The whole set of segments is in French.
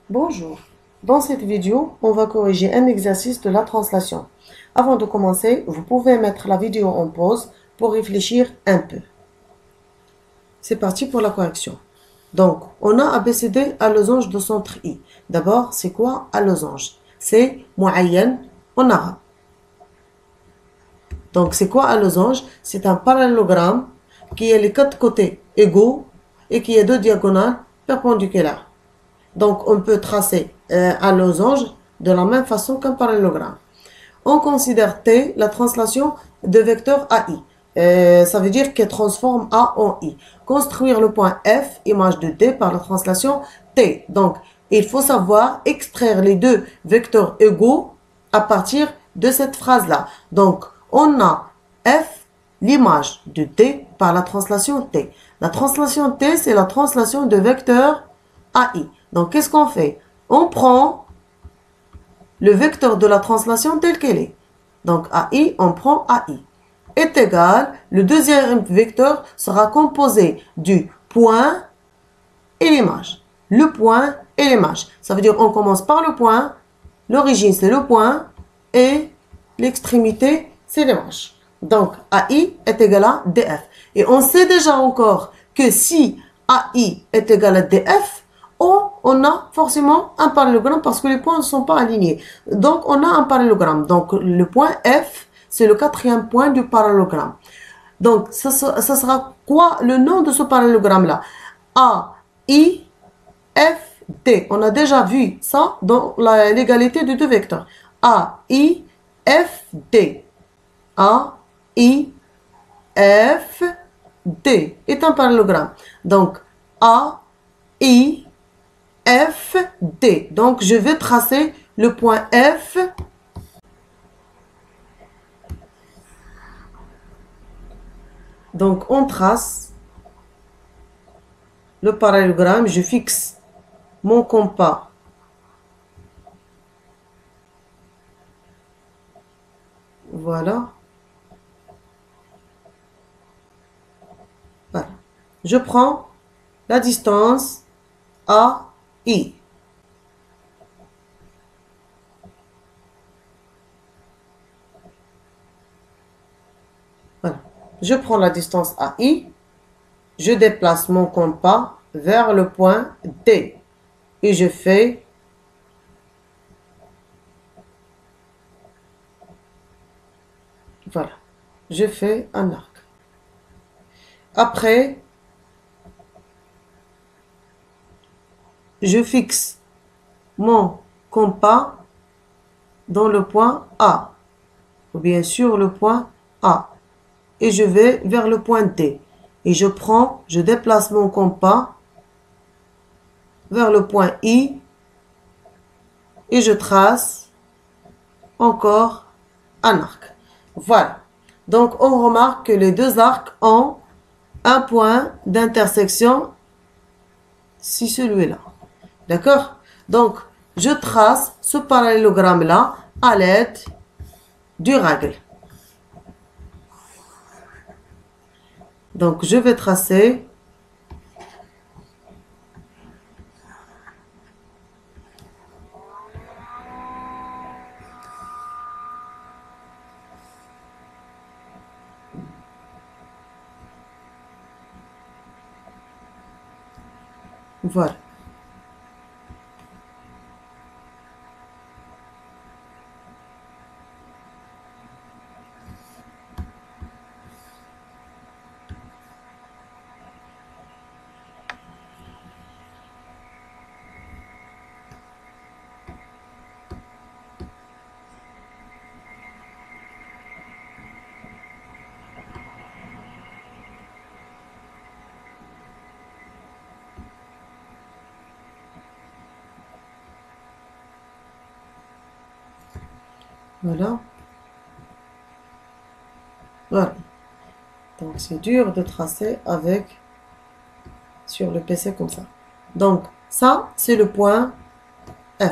Bonjour. Dans cette vidéo, on va corriger un exercice de la translation. Avant de commencer, vous pouvez mettre la vidéo en pause pour réfléchir un peu. C'est parti pour la correction. Donc, on a ABCD à losange de centre I. D'abord, c'est quoi à losange? C'est muayyan en arabe. Donc, c'est quoi un losange? C'est un parallélogramme qui a les quatre côtés égaux et qui a deux diagonales perpendiculaires. Donc, on peut tracer un losange de la même façon qu'un parallélogramme. On considère T la translation de vecteur AI. Ça veut dire qu'elle transforme A en I. Construire le point F, image de T, par la translation T. Donc, il faut savoir extraire les deux vecteurs égaux à partir de cette phrase-là. Donc, on a F, l'image de T, par la translation T. La translation T, c'est la translation de vecteur AI. Donc, qu'est-ce qu'on fait? On prend le vecteur de la translation tel qu'elle est. Donc, AI, on prend AI. Est égal, le deuxième vecteur sera composé du point et l'image. Le point et l'image. Ça veut dire on commence par le point, l'origine c'est le point et l'extrémité c'est l'image. Donc, AI est égal à DF. Et on sait déjà encore que si AI est égal à DF, on a forcément un parallélogramme parce que les points ne sont pas alignés. Donc, on a un parallélogramme. Donc, le point F, c'est le quatrième point du parallélogramme. Donc, ça sera quoi le nom de ce parallélogramme-là? A, I, F, D. On a déjà vu ça dans l'égalité de deux vecteurs. A, I, F, D. A, I, F, D est un parallélogramme. Donc, A, I, F, D. Donc, je vais tracer le point F. Donc, on trace le parallélogramme. Je fixe mon compas. Voilà. Voilà. Je prends la distance AI. Voilà. Je prends la distance AI. Je déplace mon compas vers le point D. Et je fais voilà. Je fais un arc. Après, je fixe mon compas dans le point A, ou bien sur le point A, et je vais vers le point D. Et je déplace mon compas vers le point I, et je trace encore un arc. Voilà. Donc, on remarque que les deux arcs ont un point d'intersection, c'est celui-là. D'accord? Donc, je trace ce parallélogramme-là à l'aide du règle. Donc, je vais tracer voilà. Voilà. Voilà. Donc, c'est dur de tracer sur le PC comme ça. Donc, ça, c'est le point F.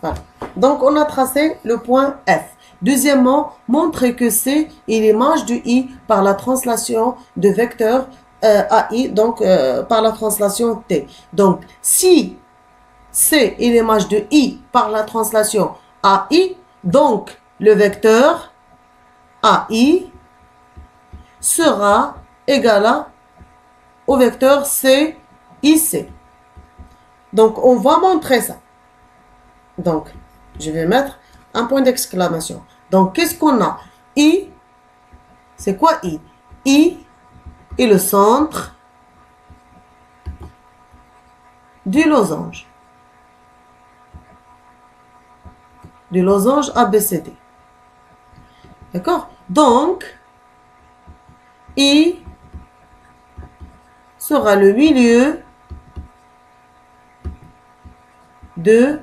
Voilà. Donc, on a tracé le point F. Deuxièmement, montrer que C est l'image du I par la translation de vecteur AI, donc par la translation T. Donc, si C est l'image de I par la translation AI, donc le vecteur AI sera égal au vecteur CIC. Donc, on va montrer ça. Donc, je vais mettre un point d'exclamation. Donc, qu'est-ce qu'on a? I, c'est quoi I? I est le centre du losange. Du losange ABCD. D'accord? Donc, I sera le milieu de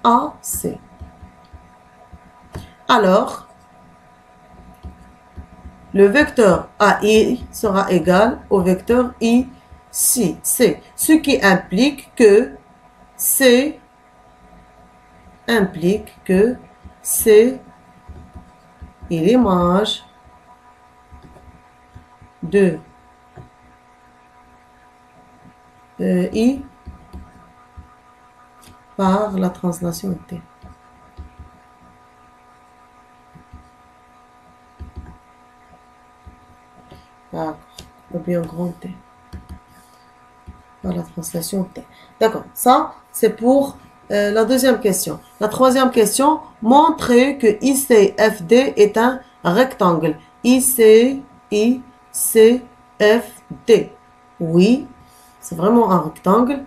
AC. Alors, le vecteur AI sera égal au vecteur IC, C, ce qui implique que C est l'image de I par la translation T. D'accord, ou bien grand T. Par la translation T. D'accord, ça c'est pour la deuxième question. La troisième question, montrer que ICFD est un rectangle. ICFD. Oui, c'est vraiment un rectangle.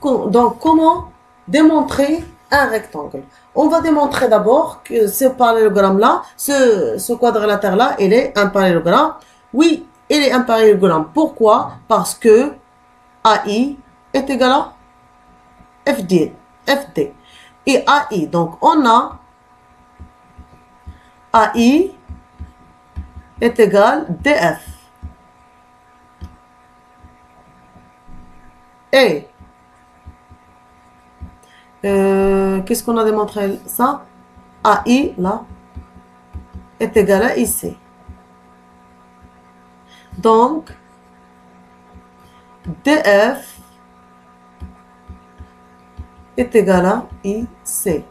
Donc, comment démontrer un rectangle? On va démontrer d'abord que ce parallélogramme-là, ce quadrilatère-là, il est un parallélogramme. Oui, il est un parallélogramme. Pourquoi? Parce que AI est égal à FD. Et AI, donc on a AI est égal DF. Et qu'est-ce qu'on a démontré ça? AI, là, est égal à IC. Donc, DF est égal à IC.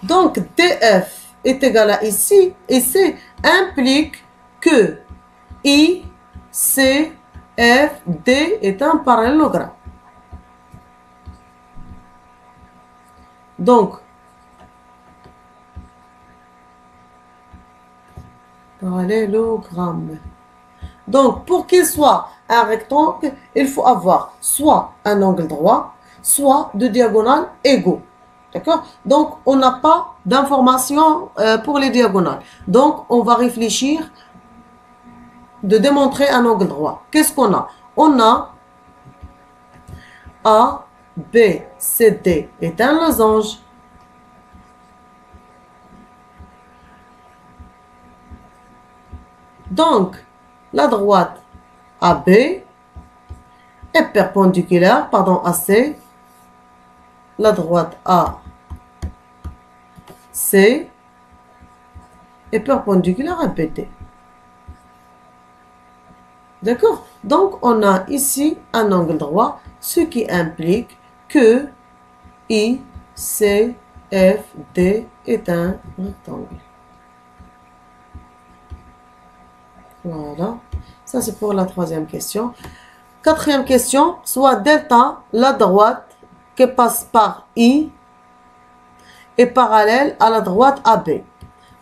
Donc, DF est égal à IC, implique que ICFD est un parallélogramme. Donc, parallélogramme. Donc, pour qu'il soit un rectangle, il faut avoir soit un angle droit, soit deux diagonales égaux. D'accord? Donc, on n'a pas d'informations pour les diagonales. Donc, on va réfléchir de démontrer un angle droit. Qu'est-ce qu'on a? On a A, B, C, D est un losange. Donc, la droite AB est perpendiculaire, à C. La droite AC est perpendiculaire à BD. D'accord? Donc, on a ici un angle droit, ce qui implique que ICFD est un rectangle. Voilà. Ça, c'est pour la troisième question. Quatrième question, soit delta, la droite qui passe par I est parallèle à la droite AB.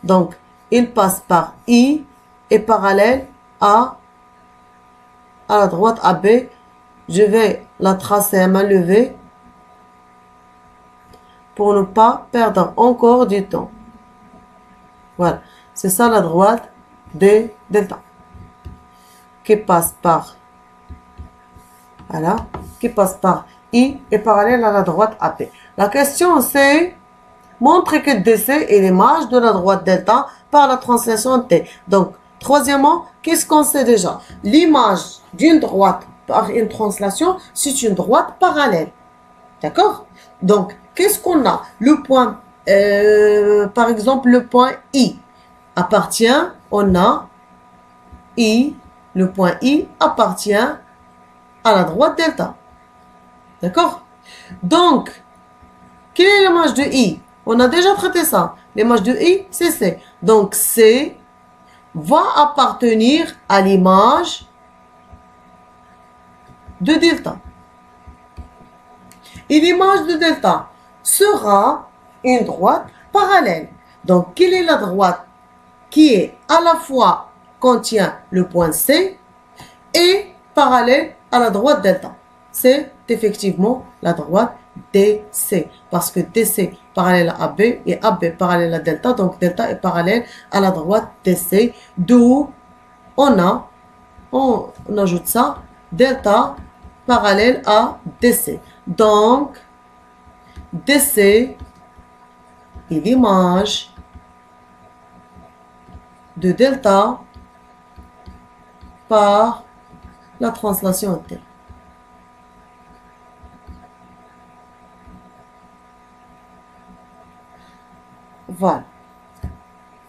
Donc, il passe par I et parallèle à la droite AB. Je vais la tracer à main levée pour ne pas perdre encore du temps. Voilà, c'est ça la droite de delta qui passe par I et parallèle à la droite AB. La question c'est montrer que DC est l'image de la droite delta par la translation T. Donc, troisièmement, qu'est-ce qu'on sait déjà? L'image d'une droite par une translation, c'est une droite parallèle. D'accord? Donc, qu'est-ce qu'on a? Le point, par exemple, le point I appartient, on a I, le point I appartient à la droite delta. D'accord? Donc, quelle est l'image de I? On a déjà traité ça. L'image de I, c'est C. Donc, C va appartenir à l'image de delta. Et l'image de delta sera une droite parallèle. Donc, quelle est la droite qui est à la fois contient le point C et parallèle à la droite delta? C'est effectivement la droite DC. Parce que DC parallèle à AB et AB parallèle à delta. Donc, delta est parallèle à la droite DC. D'où on ajoute ça, delta parallèle à DC. Donc, DC est l'image de delta par la translation interne. Voilà.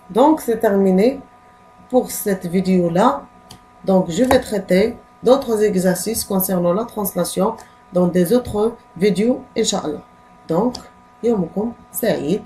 Donc, c'est terminé pour cette vidéo-là. Donc, je vais traiter d'autres exercices concernant la translation dans des autres vidéos, Inch'Allah. Donc, yawmukum sa'id.